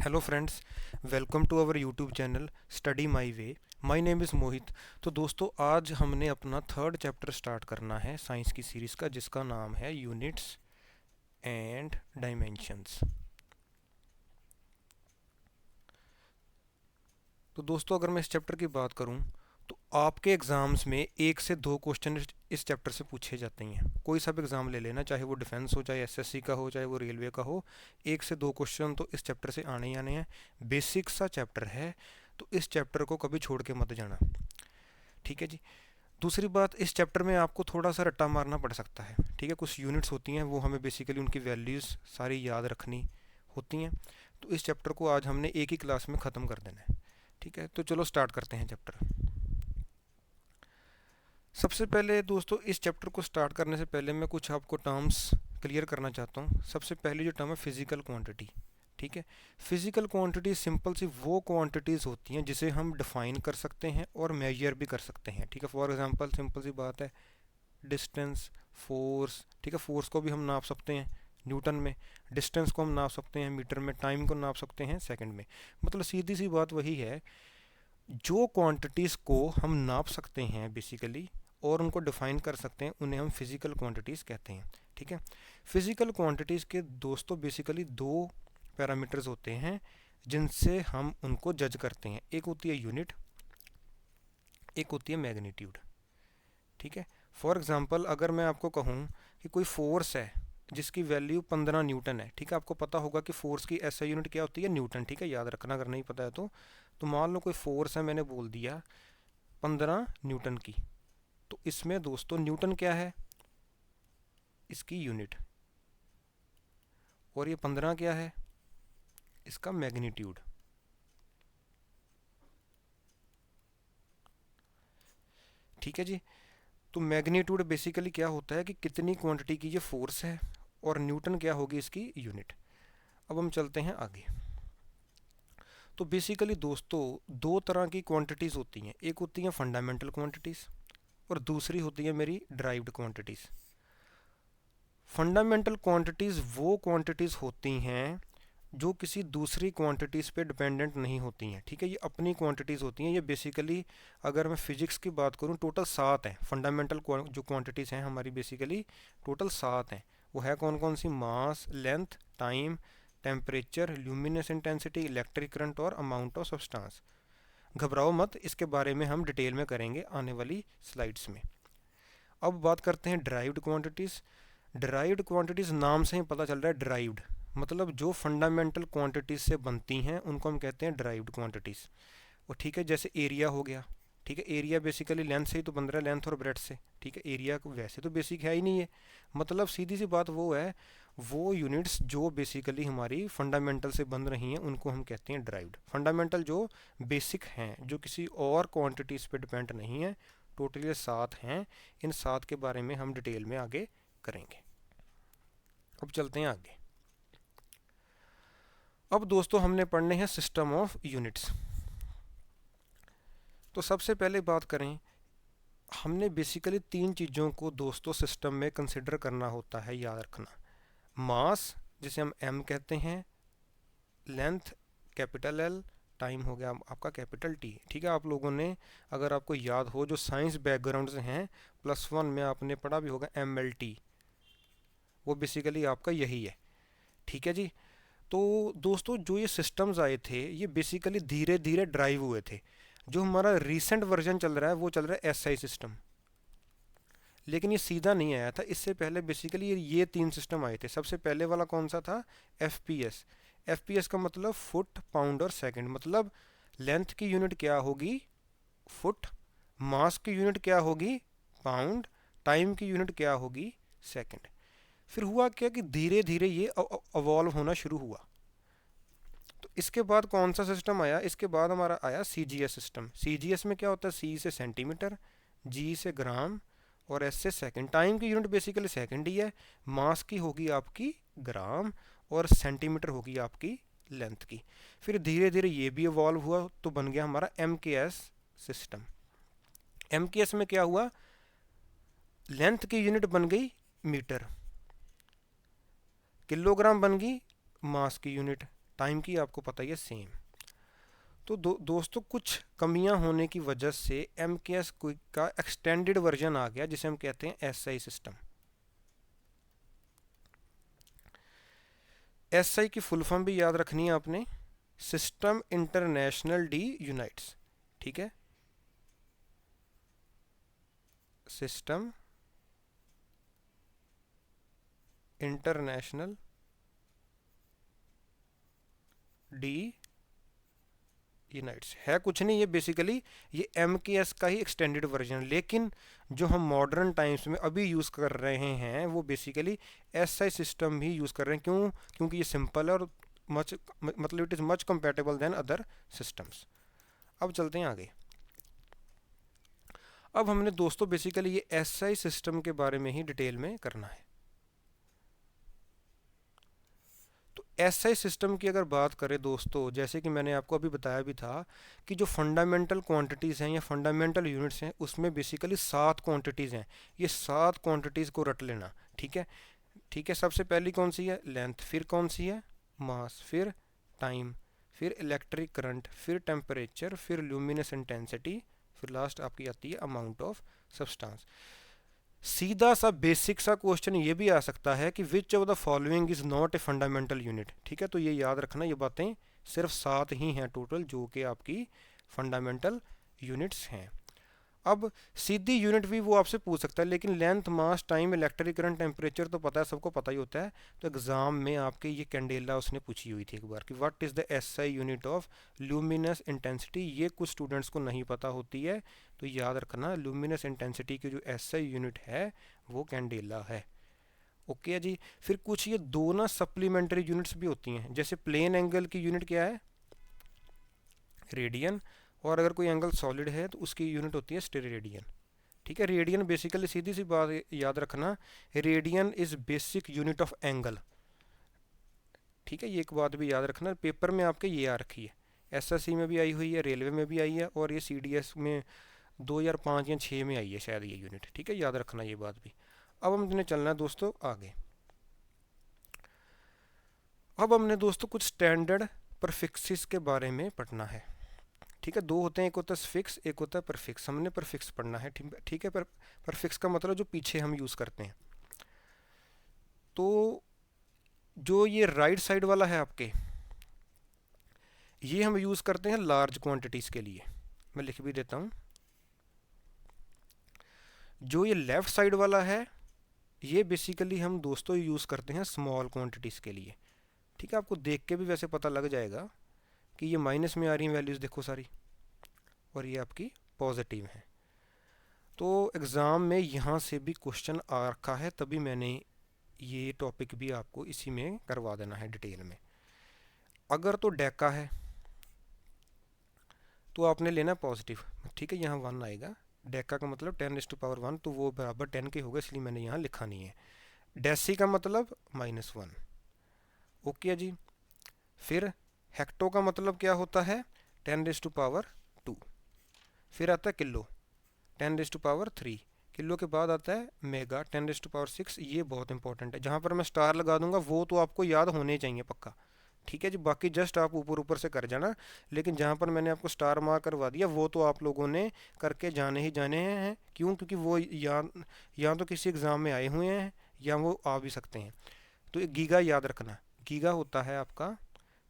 Hello friends, welcome to our YouTube channel study my way. My name is Mohit. तो दोस्तों, आज हमने अपना थर्ड चैप्टर स्टार्ट करना है साइंस की सीरीज़ का, जिसका नाम है यूनिट्स एंड डायमेंशंस। तो दोस्तों, अगर मैं इस चैप्टर की बात करूं तो आपके एग्ज़ाम्स में एक से दो क्वेश्चन इस चैप्टर से पूछे जाते हैं। कोई सा भी एग्ज़ाम ले लेना, चाहे वो डिफेंस हो, चाहे एसएससी का हो, चाहे वो रेलवे का हो, एक से दो क्वेश्चन तो इस चैप्टर से आने ही आने हैं। बेसिक सा चैप्टर है, तो इस चैप्टर को कभी छोड़ के मत जाना। ठीक है जी। दूसरी बात, इस चैप्टर में आपको थोड़ा सा रट्टा मारना पड़ सकता है। ठीक है, कुछ यूनिट्स होती हैं, वो हमें बेसिकली उनकी वैल्यूज़ सारी याद रखनी होती हैं। तो इस चैप्टर को आज हमने एक ही क्लास में ख़त्म कर देना है। ठीक है, तो चलो स्टार्ट करते हैं चैप्टर। सबसे पहले दोस्तों, इस चैप्टर को स्टार्ट करने से पहले मैं कुछ आपको टर्म्स क्लियर करना चाहता हूँ। सबसे पहली जो टर्म है, फिजिकल क्वांटिटी। ठीक है, फिजिकल क्वांटिटी सिंपल सी वो क्वांटिटीज़ होती हैं जिसे हम डिफाइन कर सकते हैं और मेजर भी कर सकते हैं। ठीक है, फॉर एग्जांपल सिंपल सी बात है, डिस्टेंस, फोर्स। ठीक है, फोर्स को भी हम नाप सकते हैं न्यूटन में, डिस्टेंस को हम नाप सकते हैं मीटर में, टाइम को नाप सकते हैं सेकंड में। मतलब सीधी सी बात वही है, जो क्वांटिटीज़ को हम नाप सकते हैं बेसिकली और उनको डिफाइन कर सकते हैं, उन्हें हम फिजिकल क्वांटिटीज़ कहते हैं। ठीक है, फिजिकल क्वांटिटीज़ के दोस्तों बेसिकली दो पैरामीटर्स होते हैं जिनसे हम उनको जज करते हैं। एक होती है यूनिट, एक होती है मैग्नीट्यूड। ठीक है, फॉर एग्जांपल अगर मैं आपको कहूँ कि कोई फोर्स है जिसकी वैल्यू 15 न्यूटन है। ठीक है, आपको पता होगा कि फोर्स की ऐसा यूनिट क्या होती है, न्यूटन। ठीक है, याद रखना अगर नहीं पता है तो मान लो कोई फोर्स है, मैंने बोल दिया 15 न्यूटन की। तो इसमें दोस्तों न्यूटन क्या है, इसकी यूनिट, और ये 15 क्या है, इसका मैग्नीट्यूड। ठीक है जी। तो मैग्नीट्यूड बेसिकली क्या होता है कि कितनी क्वांटिटी की ये फोर्स है, और न्यूटन क्या होगी इसकी यूनिट। अब हम चलते हैं आगे। तो बेसिकली दोस्तों, दो तरह की क्वांटिटीज़ होती हैं। एक होती हैं फंडामेंटल क्वांटिटीज़ और दूसरी होती है मेरी ड्राइव्ड क्वांटिटीज़। फंडामेंटल क्वांटिटीज़ वो क्वांटिटीज़ होती हैं जो किसी दूसरी क्वांटिटीज़ पे डिपेंडेंट नहीं होती हैं। ठीक है, ये अपनी क्वांटिटीज़ होती हैं। ये बेसिकली अगर मैं फिजिक्स की बात करूँ, टोटल 7 हैं फंडामेंटल जो क्वांटिटीज़ हैं हमारी, बेसिकली टोटल 7 हैं। वो है कौन कौन सी? Mass, length, time, temperature, luminous intensity, electric current और अमाउंट ऑफ सब्सटेंस। घबराओ मत, इसके बारे में हम डिटेल में करेंगे आने वाली स्लाइड्स में। अब बात करते हैं ड्राइव्ड क्वांटिटीज़। ड्राइव्ड क्वांटिटीज़ नाम से ही पता चल रहा है, ड्राइव्ड मतलब जो फंडामेंटल क्वांटिटीज़ से बनती हैं उनको हम कहते हैं ड्राइव्ड क्वांटिटीज़। और ठीक है, जैसे एरिया हो गया। ठीक है, एरिया बेसिकली लेंथ से ही तो बन रहा है, लेंथ और ब्रेड से। ठीक है, एरिया वैसे तो बेसिक है ही नहीं है। मतलब सीधी सी बात वो है, वो यूनिट्स जो बेसिकली हमारी फंडामेंटल से बन रही हैं उनको हम कहते हैं ड्राइव्ड। फंडामेंटल जो बेसिक हैं, जो किसी और क्वांटिटीज़ पे डिपेंड नहीं है। टोटली 7 हैं। इन 7 के बारे में हम डिटेल में आगे करेंगे। अब चलते हैं आगे। अब दोस्तों, हमने पढ़ने हैं सिस्टम ऑफ यूनिट्स। तो सबसे पहले बात करें, हमने बेसिकली तीन चीज़ों को दोस्तों सिस्टम में कंसिडर करना होता है, याद रखना। मास, जिसे हम एम कहते हैं, लेंथ कैपिटल एल, टाइम हो गया आपका कैपिटल टी। ठीक है, आप लोगों ने, अगर आपको याद हो, जो साइंस बैकग्राउंड से हैं, +1 में आपने पढ़ा भी होगा एम एल टी, वो बेसिकली आपका यही है। ठीक है जी। तो दोस्तों, जो ये सिस्टम्स आए थे ये बेसिकली धीरे धीरे ड्राइव हुए थे। जो हमारा रीसेंट वर्जन चल रहा है वो चल रहा है एसआई सिस्टम। लेकिन ये सीधा नहीं आया था, इससे पहले बेसिकली ये तीन सिस्टम आए थे। सबसे पहले वाला कौन सा था? एफपीएस। एफपीएस का मतलब फुट, पाउंड और सेकंड। मतलब लेंथ की यूनिट क्या होगी? फुट। मास की यूनिट क्या होगी? पाउंड। टाइम की यूनिट क्या होगी? सेकंड। फिर हुआ क्या कि धीरे धीरे ये अवॉल्व होना शुरू हुआ। तो इसके बाद कौन सा सिस्टम आया? इसके बाद हमारा आया सीजीएस सिस्टम। सीजीएस में क्या होता है? सी से सेंटीमीटर, जी से ग्राम और एस से सेकंड। टाइम की यूनिट बेसिकली सेकंड ही है। मास की होगी आपकी ग्राम और सेंटीमीटर होगी आपकी लेंथ की। फिर धीरे धीरे ये भी इवॉल्व हुआ तो बन गया हमारा एम के एस सिस्टम। एम के एस में क्या हुआ? लेंथ की यूनिट बन गई मीटर, किलोग्राम बन गई मास की यूनिट, टाइम की आपको पता ही है सेम। तो दोस्तों कुछ कमियां होने की वजह से MKS क्विक का एक्सटेंडेड वर्जन आ गया जिसे हम कहते हैं SI सिस्टम। SI की फुल फॉर्म भी याद रखनी है आपने, सिस्टम इंटरनेशनल डी यूनाइट्स, ठीक है, सिस्टम इंटरनेशनल डी यूनाइट्स है कुछ नहीं, ये बेसिकली ये MKS का ही एक्सटेंडेड वर्जन, लेकिन जो हम मॉडर्न टाइम्स में अभी यूज़ कर रहे हैं वो बेसिकली SI सिस्टम भी यूज़ कर रहे हैं। क्यों? क्योंकि ये सिंपल है और मतलब it is much compatible than other systems. अब चलते हैं आगे। अब हमने दोस्तों बेसिकली ये SI सिस्टम के बारे में ही डिटेल में करना है। तो SI सिस्टम की अगर बात करें दोस्तों, जैसे कि मैंने आपको अभी बताया भी था कि जो फंडामेंटल क्वांटिटीज़ हैं या फंडामेंटल यूनिट्स हैं उसमें बेसिकली 7 क्वांटिटीज़ हैं। ये 7 क्वांटिटीज़ को रट लेना, ठीक है। ठीक है, सबसे पहली कौन सी है? लेंथ। फिर कौन सी है? मास। फिर टाइम, फिर इलेक्ट्रिक करंट, फिर टेम्परेचर, फिर ल्यूमिनस इंटेंसिटी, फिर लास्ट आपकी आती है अमाउंट ऑफ सब्सटेंस। सीधा सा बेसिक सा क्वेश्चन ये भी आ सकता है कि which of the following is not a fundamental unit, ठीक है। तो ये याद रखना, ये बातें सिर्फ 7 ही हैं टोटल जो कि आपकी फंडामेंटल यूनिट्स हैं। अब सीधी यूनिट भी वो आपसे पूछ सकता है, लेकिन लेंथ, मास, टाइम, इलेक्ट्रिक करंट, टेम्परेचर तो पता है, सबको पता ही होता है। तो एग्जाम में आपके ये कैंडेला उसने पूछी हुई थी एक बार कि what is the SI unit of luminous intensity. ये कुछ स्टूडेंट्स को नहीं पता होती है, तो याद रखना ल्यूमिनस इंटेंसिटी की जो SI यूनिट है वो कैंडेला है। ओके है जी। फिर कुछ ये दो ना सप्लीमेंट्री यूनिट्स भी होती हैं, जैसे प्लेन एंगल की यूनिट क्या है? रेडियन। और अगर कोई एंगल सॉलिड है तो उसकी यूनिट होती है स्टेरेडियन, ठीक है। रेडियन बेसिकली सीधी सी बात याद रखना, radian is basic unit of angle, ठीक है। ये एक बात भी याद रखना, पेपर में आपके ये आ रखी है, SSC में भी आई हुई है, रेलवे में भी आई है, और ये CDS में 2005 या 6 में आई है शायद ये यूनिट, ठीक है। याद रखना ये बात भी। अब हमने चलना है दोस्तों आगे। अब हमने दोस्तों कुछ स्टैंडर्ड परफिक्सिस के बारे में पढ़ना है, ठीक है। दो होते हैं, एक होता है स्फिक्स, एक होता है परफिक्स। हमने परफिक्स पढ़ना है, ठीक है। परफिक्स का मतलब जो पीछे हम यूज़ करते हैं। तो जो ये राइट साइड वाला है आपके, ये हम यूज़ करते हैं लार्ज क्वांटिटीज़ के लिए, मैं लिख भी देता हूँ। जो ये लेफ़्ट साइड वाला है ये बेसिकली हम दोस्तों यूज़ करते हैं स्मॉल क्वांटिटीज़ के लिए, ठीक है। आपको देख के भी वैसे पता लग जाएगा कि ये माइनस में आ रही हैं वैल्यूज़, देखो सारी, और ये आपकी पॉजिटिव है। तो एग्ज़ाम में यहाँ से भी क्वेश्चन आ रखा है, तभी मैंने ये टॉपिक भी आपको इसी में करवा देना है डिटेल में। अगर तो डेका है तो आपने लेना पॉजिटिव, ठीक है। यहाँ 1 आएगा, डेका का मतलब 10⁻1, तो वो बराबर 10 के होगा, इसलिए मैंने यहाँ लिखा नहीं है। डेसी का मतलब -1, ओके जी। फिर हेक्टो का मतलब क्या होता है? 10⁻2। फिर आता है किलो, 10⁻3। किलो के बाद आता है मेगा, 10⁻6। ये बहुत इंपॉर्टेंट है, जहाँ पर मैं स्टार लगा दूंगा वो तो आपको याद होने चाहिए पक्का, ठीक है जी। बाकी जस्ट आप ऊपर ऊपर से कर जाना, लेकिन जहाँ पर मैंने आपको स्टार मार्क करवा दिया वो तो आप लोगों ने करके जाने ही जाने हैं। क्यों? क्योंकि वो या तो किसी एग्ज़ाम में आए हुए हैं या वो आ भी सकते हैं। तो एक गीगा याद रखना, गीगा होता है आपका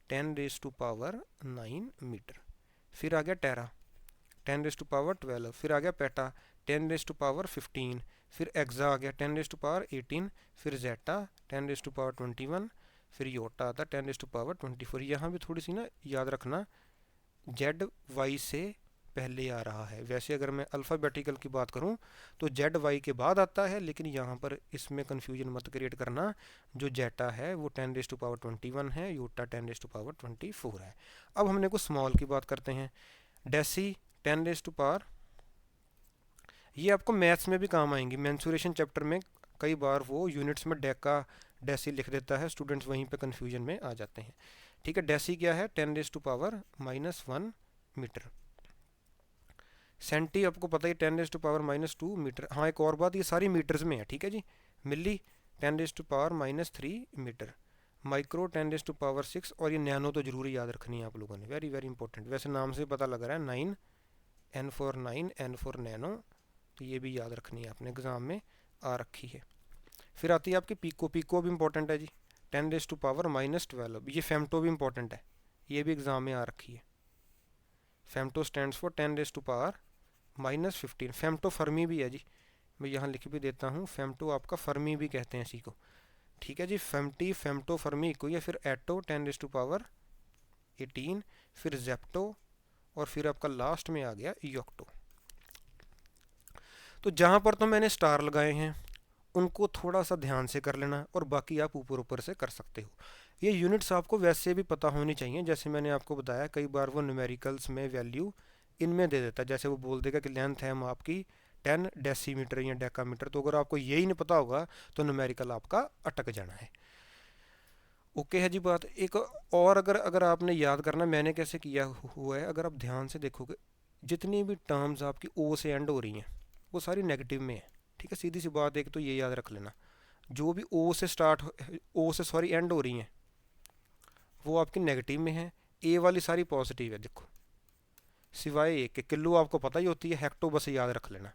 10⁻9 मीटर। फिर आ गया टेरा, 10⁻12। फिर आ गया पेटा, 10⁻15। फिर एक्सा आ गया 10⁻18। फिर जेटा 10⁻21। फिर योटा आता 10⁻24। यहाँ भी थोड़ी सी ना याद रखना, जेड वाई से पहले आ रहा है। वैसे अगर मैं अल्फ़ाबेटिकल की बात करूं तो जेड वाई के बाद आता है, लेकिन यहाँ पर इसमें कन्फ्यूजन मत क्रिएट करना। जो जेटा है वो 10⁻21 है, योटा 10⁻24 है। अब हमने कुछ स्मॉल की बात करते हैं। डेसी 10⁻, ये आपको मैथ्स में भी काम आएंगी। मेंसुरेशन चैप्टर में कई बार वो यूनिट्स में डेका डेसी लिख देता है, स्टूडेंट्स वहीं पे कन्फ्यूजन में आ जाते हैं, ठीक है। डेसी क्या है? 10⁻⁻1 मीटर। सेंटी आपको पता ही 10⁻⁻2 मीटर। हाँ, एक और बात, ये सारी मीटर्स में है, ठीक है जी। मिली 10⁻⁻3 मीटर। माइक्रो 10⁻⁶, और ये नैनो तो जरूरी याद रखनी है आप लोगों ने, वेरी वेरी इंपॉर्टेंट। वैसे नाम से पता लग रहा है 9, N फॉर नैनो, तो ये भी याद रखनी है आपने, एग्जाम में आ रखी है। फिर आती है आपकी पिको, पिको भी इंपॉर्टेंट है जी, 10⁻⁻12, ये फेमटो भी इंपॉर्टेंट है, ये भी एग्जाम में आ रखी है। Femto stands for 10⁻⁻15। Femto Fermi भी है जी, मैं यहाँ लिख भी देता हूँ, फेमटो आपका फर्मी भी कहते हैं इसी को, ठीक है जी। फेमटी, फेमटो, फर्मी को, या फिर एटो 10⁻18, फिर जेप्टो, और फिर आपका लास्ट में आ गया योक्टो। तो जहाँ पर तो मैंने स्टार लगाए हैं उनको थोड़ा सा ध्यान से कर लेना, और बाकी आप ऊपर ऊपर से कर सकते हो। ये यूनिट्स आपको वैसे भी पता होनी चाहिए, जैसे मैंने आपको बताया कई बार वो न्यूमेरिकल्स में वैल्यू इनमें दे देता है, जैसे वो बोल देगा कि लेंथ है आपकी 10 डेसीमीटर या डेकामीटर, तो अगर आपको यही नहीं पता होगा तो न्यूमेरिकल आपका अटक जाना है। ओके है जी बात। एक और अगर अगर आपने याद करना मैंने कैसे किया हुआ है, अगर आप ध्यान से देखोगे जितनी भी टर्म्स आपकी ओ से एंड हो रही हैं वो सारी नेगेटिव में है, ठीक है। सीधी सी बात, एक तो ये याद रख लेना, जो भी ओ से स्टार्ट, ओ से सॉरी एंड हो रही हैं वो आपकी नेगेटिव में है, ए वाली सारी पॉजिटिव है। देखो सिवाय एक के, किलो आपको पता ही होती है, हेक्टो बस याद रख लेना,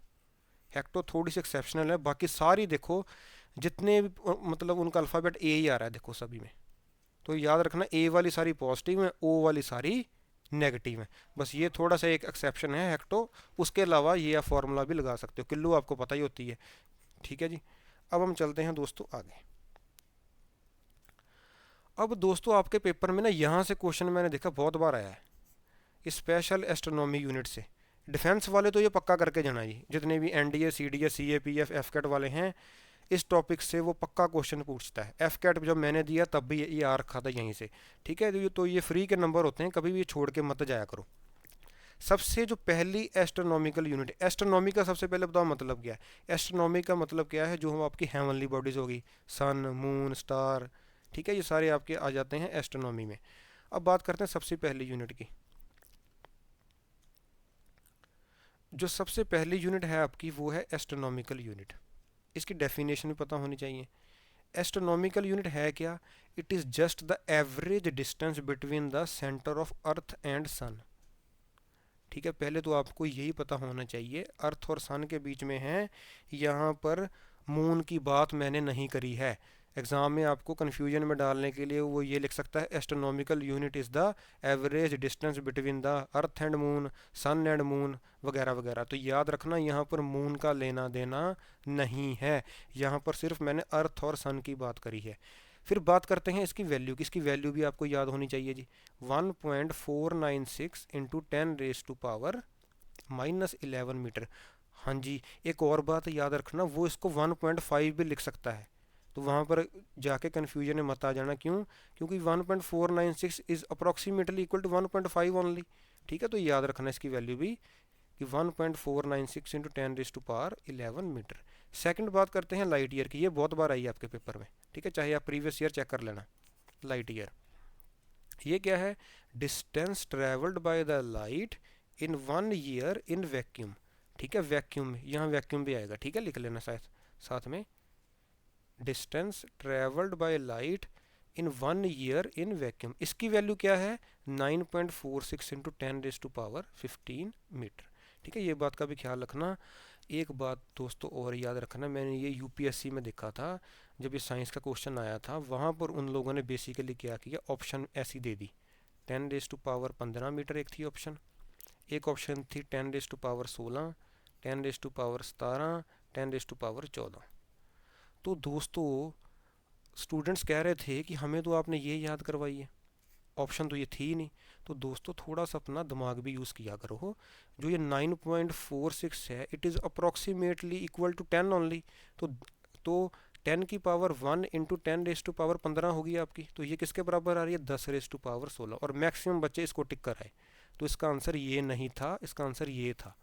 हेक्टो थोड़ी सी एक्सेप्शनल है, बाकी सारी देखो जितने भी मतलब उनका अल्फ़ाबेट ए ही आ रहा है देखो सभी में, तो याद रखना ए वाली सारी पॉजिटिव है, ओ वाली सारी नेगेटिव है, बस ये थोड़ा सा एक एक्सेप्शन है हेक्टो, उसके अलावा ये आप फॉर्मूला भी लगा सकते हो, किलो आपको पता ही होती है, ठीक है जी। अब हम चलते हैं दोस्तों आगे। अब दोस्तों आपके पेपर में ना यहाँ से क्वेश्चन मैंने देखा बहुत बार आया है, स्पेशल एस्ट्रोनॉमी यूनिट से। डिफेंस वाले तो ये पक्का करके जाना जी, जितने भी एनडीए, सीडीए, सीएपीएफ, एफकेट वाले हैं, इस टॉपिक से वो पक्का क्वेश्चन पूछता है। एफकेट जब मैंने दिया तब भी ये आ रखा था यहीं से, ठीक है। तो ये फ्री के नंबर होते हैं, कभी भी छोड़ के मत जाया करो। सबसे जो पहली एस्ट्रोनॉमिकल यूनिट, एस्ट्रोनॉमी का सबसे पहले बताओ मतलब क्या है। एस्ट्रोनॉमी का मतलब क्या है, जो हम आपकी हेवनली बॉडीज होगी, सन, मून, स्टार, ठीक है, ये सारे आपके आ जाते हैं एस्ट्रोनॉमी में। अब बात करते हैं सबसे पहली यूनिट की। जो सबसे पहली यूनिट है आपकी वो है एस्ट्रोनॉमिकल यूनिट, इसकी डेफिनेशन भी पता होनी चाहिए। एस्ट्रोनॉमिकल यूनिट है क्या, it is just the average distance between the centre of earth and sun, ठीक है। पहले तो आपको यही पता होना चाहिए अर्थ और सन के बीच में है, यहाँ पर मून की बात मैंने नहीं करी है। एग्ज़ाम में आपको कन्फ्यूजन में डालने के लिए वो ये लिख सकता है astronomical unit is the average distance between the earth and moon, sun and moon, वगैरह वगैरह। तो याद रखना यहाँ पर मून का लेना देना नहीं है, यहाँ पर सिर्फ मैंने अर्थ और सन की बात करी है। फिर बात करते हैं इसकी वैल्यू की, इसकी वैल्यू भी आपको याद होनी चाहिए जी, 1.496 इंटू 10⁻⁻11 मीटर। हाँ जी, एक और बात याद रखना, वो इसको 1.5 भी लिख सकता है, तो वहाँ पर जाके कन्फ्यूजन में मत आ जाना। क्यों? क्योंकि 1.496 is approximately equal to 1.5 only, ठीक है। तो याद रखना इसकी वैल्यू भी कि 1.496 इंटू 10⁻11 मीटर। सेकंड बात करते हैं लाइट ईयर की, ये बहुत बार आई है आपके पेपर में, ठीक है, चाहे आप प्रीवियस ईयर चेक कर लेना। लाइट ईयर ये क्या है, distance travelled by the light in 1 year in vacuum, ठीक है। वैक्यूम में, यहाँ वैक्यूम भी आएगा, ठीक है, लिख लेना साथ में, distance travelled by light in 1 year in vacuum. इसकी वैल्यू क्या है, 9.46 इंटू 10⁻15 मीटर, ठीक है। ये बात का भी ख्याल रखना। एक बात दोस्तों और याद रखना, मैंने ये यूपीएससी में देखा था, जब ये साइंस का क्वेश्चन आया था वहाँ पर उन लोगों ने बेसिकली क्या किया, ऑप्शन ऐसी दे दी, 10⁻15 मीटर एक थी ऑप्शन, एक ऑप्शन थी 10⁻16, 10⁻17, 10⁻14। तो दोस्तों स्टूडेंट्स कह रहे थे कि हमें तो आपने ये याद करवाई है, ऑप्शन तो ये थी ही नहीं। तो दोस्तों थोड़ा सा अपना दिमाग भी यूज़ किया करो हो, जो ये 9.46 है it is approximately equal to 10 only, तो 10 की पावर 1 इंटू 10⁻15 होगी आपकी, तो ये किसके बराबर आ रही है, 10⁻16, और मैक्सिमम बच्चे इसको टिक कर आए। तो इसका आंसर ये नहीं था, इसका आंसर ये था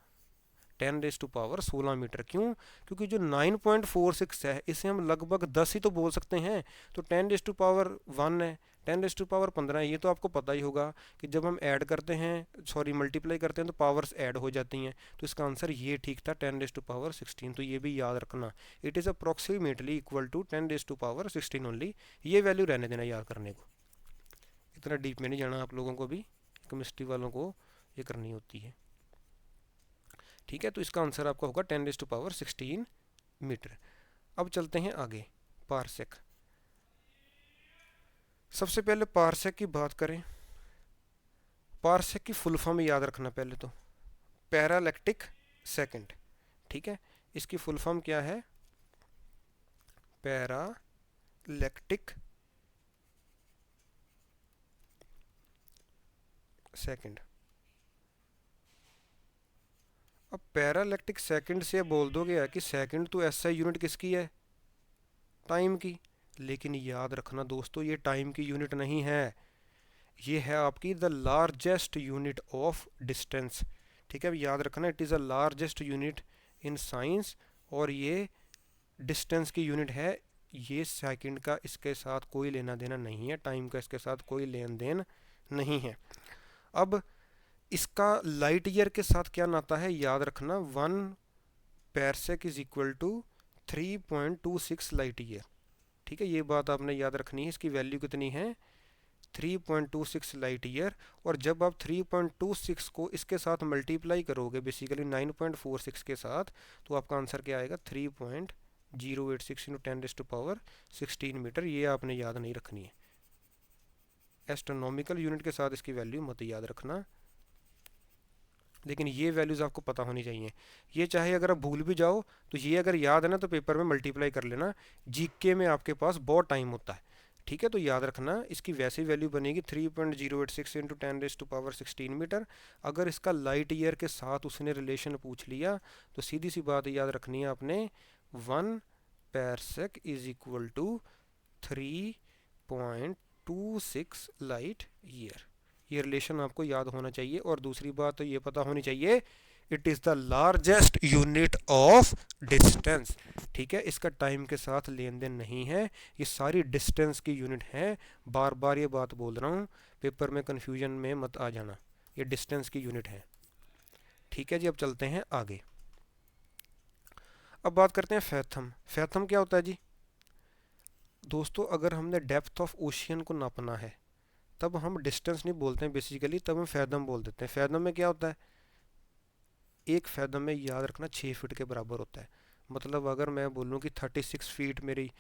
10⁻16 मीटर। क्यों? क्योंकि जो 9.46 है इसे हम लगभग 10 ही तो बोल सकते हैं, तो 10⁻1 है, 10⁻15 है। ये तो आपको पता ही होगा कि जब हम ऐड करते हैं, सॉरी मल्टीप्लाई करते हैं तो पावर्स ऐड हो जाती हैं। तो इसका आंसर ये ठीक था, 10⁻16। तो ये भी याद रखना, it is approximately equal to 10⁻16 only. ये वैल्यू रहने देना याद करने को, इतना डीप में नहीं जाना आप लोगों को भी, केमिस्ट्री वालों को ये करनी होती है। ठीक है, तो इसका आंसर आपका होगा 10⁻16 मीटर। अब चलते हैं आगे, पारसेक। सबसे पहले पारसेक की बात करें, पारसेक की फुल फॉर्म याद रखना पहले तो, पैरालैक्टिक सेकंड। ठीक है, इसकी फुल फॉर्म क्या है, पैरालैक्टिक सेकंड। अब पैरालैक्टिक सेकंड से बोल दोगे कि सेकंड तो ऐसा यूनिट किसकी है, टाइम की। लेकिन याद रखना दोस्तों, ये टाइम की यूनिट नहीं है, ये है आपकी the largest unit of distance. ठीक है, अब याद रखना, it is a largest unit in science, और ये डिस्टेंस की यूनिट है। ये सेकंड का इसके साथ कोई लेना देना नहीं है, टाइम का इसके साथ कोई लेन देन नहीं है। अब इसका लाइट ईयर के साथ क्या नाता है, याद रखना, 1 parsec is equal to 3.26 light year. ठीक है, ये बात आपने याद रखनी है, इसकी वैल्यू कितनी है, 3.26 लाइट ईयर। और जब आप 3.26 को इसके साथ मल्टीप्लाई करोगे बेसिकली 9.46 के साथ, तो आपका आंसर क्या आएगा, 3.086 इंटू 10⁻16 मीटर। ये आपने याद नहीं रखनी है, एस्ट्रोनॉमिकल यूनिट के साथ इसकी वैल्यू मत याद रखना, लेकिन ये वैल्यूज़ आपको पता होनी चाहिए। ये चाहे अगर आप भूल भी जाओ तो ये अगर याद है ना, तो पेपर में मल्टीप्लाई कर लेना, जीके में आपके पास बहुत टाइम होता है। ठीक है, तो याद रखना, इसकी वैसी वैल्यू बनेगी 3.086 इंटू 10⁻16 मीटर। अगर इसका लाइट ईयर के साथ उसने रिलेशन पूछ लिया तो सीधी सी बात याद रखनी है आपने, 1 parsec is equal to 3.26 light year. ये रिलेशन आपको याद होना चाहिए। और दूसरी बात तो ये पता होनी चाहिए, it is the largest unit of distance. ठीक है, इसका टाइम के साथ लेन देन नहीं है, ये सारी डिस्टेंस की यूनिट है। बार बार ये बात बोल रहा हूँ, पेपर में कन्फ्यूजन में मत आ जाना, ये डिस्टेंस की यूनिट है। ठीक है जी, अब चलते हैं आगे। अब बात करते हैं फैथम। फैथम क्या होता है जी दोस्तों, अगर हमने डेप्थ ऑफ ओशियन को नापना है तब हम डिस्टेंस नहीं बोलते हैं बेसिकली, तब हम फैथम बोल देते हैं। फैथम में क्या होता है, एक फैथम में याद रखना 6 फीट के बराबर होता है। मतलब अगर मैं बोलूँ कि 36 फीट मेरी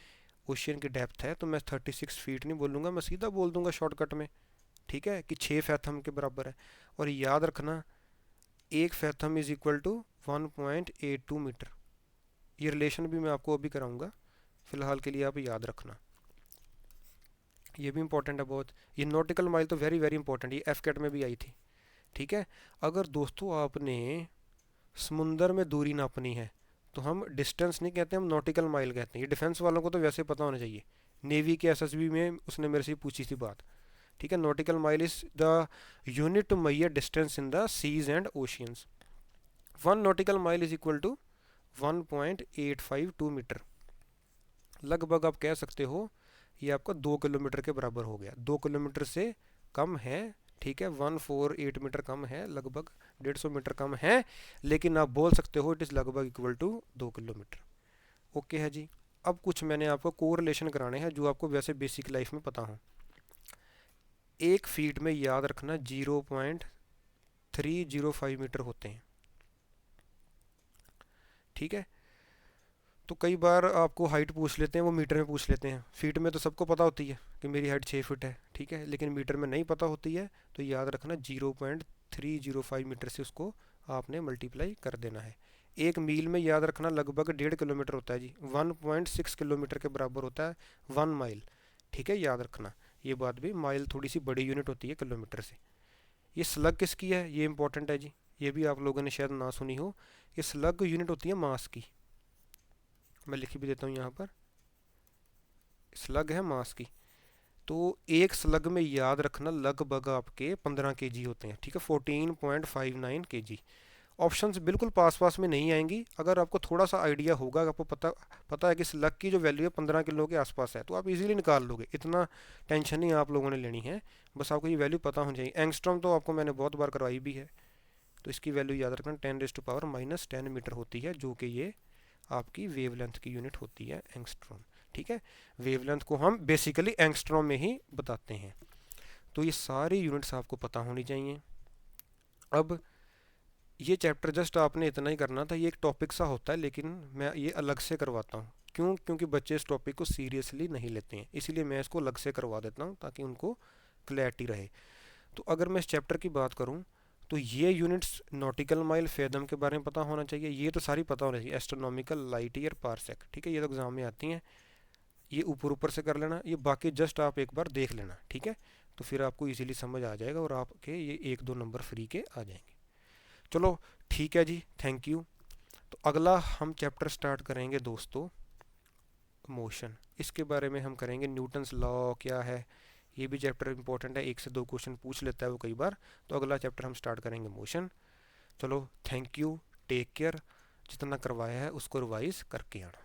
ओशियन की डेप्थ है, तो मैं 36 फीट नहीं बोलूँगा, मैं सीधा बोल दूंगा शॉर्टकट में, ठीक है, कि 6 फैथम के बराबर है। और याद रखना, एक fathom is equal to 1.82 metre. ये रिलेशन भी मैं आपको अभी कराऊंगा, फिलहाल के लिए आप याद रखना, ये भी इंपॉर्टेंट है बहुत। ये नॉटिकल माइल तो वेरी वेरी इंपॉर्टेंट, ये एफ कैट में भी आई थी। ठीक है, अगर दोस्तों आपने समुंदर में दूरी नापनी है तो हम डिस्टेंस नहीं कहते, हम नॉटिकल माइल कहते हैं। ये डिफेंस वालों को तो वैसे पता होना चाहिए, नेवी के एसएसबी में उसने मेरे से पूछी थी बात। ठीक है, nautical mile is the unit to measure distance in the seas and oceans. 1 nautical mile is equal to 1.852 metre. लगभग आप कह सकते हो ये आपका 2 किलोमीटर के बराबर हो गया। 2 किलोमीटर से कम है, ठीक है, 148 मीटर कम है, लगभग 150 मीटर कम है, लेकिन आप बोल सकते हो इट इज़ लगभग इक्वल टू 2 किलोमीटर। ओके है जी। अब कुछ मैंने आपको कोरिलेशन कराने हैं जो आपको वैसे बेसिक लाइफ में पता हो। एक फीट में याद रखना 0.305 मीटर होते हैं। ठीक है, तो कई बार आपको हाइट पूछ लेते हैं, वो मीटर में पूछ लेते हैं। फीट में तो सबको पता होती है कि मेरी हाइट 6 फीट है, ठीक है, लेकिन मीटर में नहीं पता होती है। तो याद रखना 0.305 मीटर से उसको आपने मल्टीप्लाई कर देना है। एक मील में याद रखना लगभग 1.5 किलोमीटर होता है जी, 1.6 किलोमीटर के बराबर होता है 1 माइल। ठीक है, याद रखना ये बात भी, माइल थोड़ी सी बड़ी यूनिट होती है किलोमीटर से। ये स्लग किसकी है, ये इंपॉर्टेंट है जी, ये भी आप लोगों ने शायद ना सुनी हो। ये स्लग यूनिट होती है मास की, मैं लिख भी देता हूँ यहाँ पर, स्लग है मास की। तो एक स्लग में याद रखना लगभग आपके 15 केजी होते हैं। ठीक है, 14.59 केजी। ऑप्शंस बिल्कुल पास पास में नहीं आएंगी। अगर आपको थोड़ा सा आइडिया होगा, आपको पता पता है कि स्लग की जो वैल्यू है 15 किलो के आसपास है, तो आप इजीली निकाल लोगे। इतना टेंशन नहीं आप लोगों ने लेनी है, बस आपको ये वैल्यू पता होनी चाहिए। एंगस्ट्रॉम तो आपको मैंने बहुत बार करवाई भी है, तो इसकी वैल्यू याद रखना 10⁻⁻10 मीटर होती है, जो कि ये आपकी वेवलेंथ की यूनिट होती है एंगस्ट्रॉम। ठीक है, वेवलेंथ को हम बेसिकली एंगस्ट्रॉम में ही बताते हैं। तो ये सारी यूनिट्स आपको पता होनी चाहिए। अब ये चैप्टर जस्ट आपने इतना ही करना था, ये एक टॉपिक सा होता है, लेकिन मैं ये अलग से करवाता हूँ। क्यों? क्योंकि बच्चे इस टॉपिक को सीरियसली नहीं लेते हैं, इसीलिए मैं इसको अलग से करवा देता हूँ ताकि उनको क्लैरिटी रहे। तो अगर मैं इस चैप्टर की बात करूँ, तो ये यूनिट्स नॉटिकल माइल फेदम के बारे में पता होना चाहिए, ये तो सारी पता होना चाहिए। एस्ट्रोनॉमिकल, लाइट ईयर, पारसेक, ठीक है, ये तो एग्जाम में आती हैं, ये ऊपर ऊपर से कर लेना, ये बाकी जस्ट आप एक बार देख लेना। ठीक है, तो फिर आपको इजीली समझ आ जाएगा और आपके ये 1-2 नंबर फ्री के आ जाएंगे। चलो ठीक है जी, थैंक यू। तो अगला हम चैप्टर स्टार्ट करेंगे दोस्तों, मोशन। इसके बारे में हम करेंगे न्यूटन्स लॉ क्या है, ये भी चैप्टर इंपॉर्टेंट है, 1 से 2 क्वेश्चन पूछ लेता है वो कई बार। तो अगला चैप्टर हम स्टार्ट करेंगे मोशन। चलो थैंक यू, टेक केयर। जितना करवाया है उसको रिवाइज करके आना।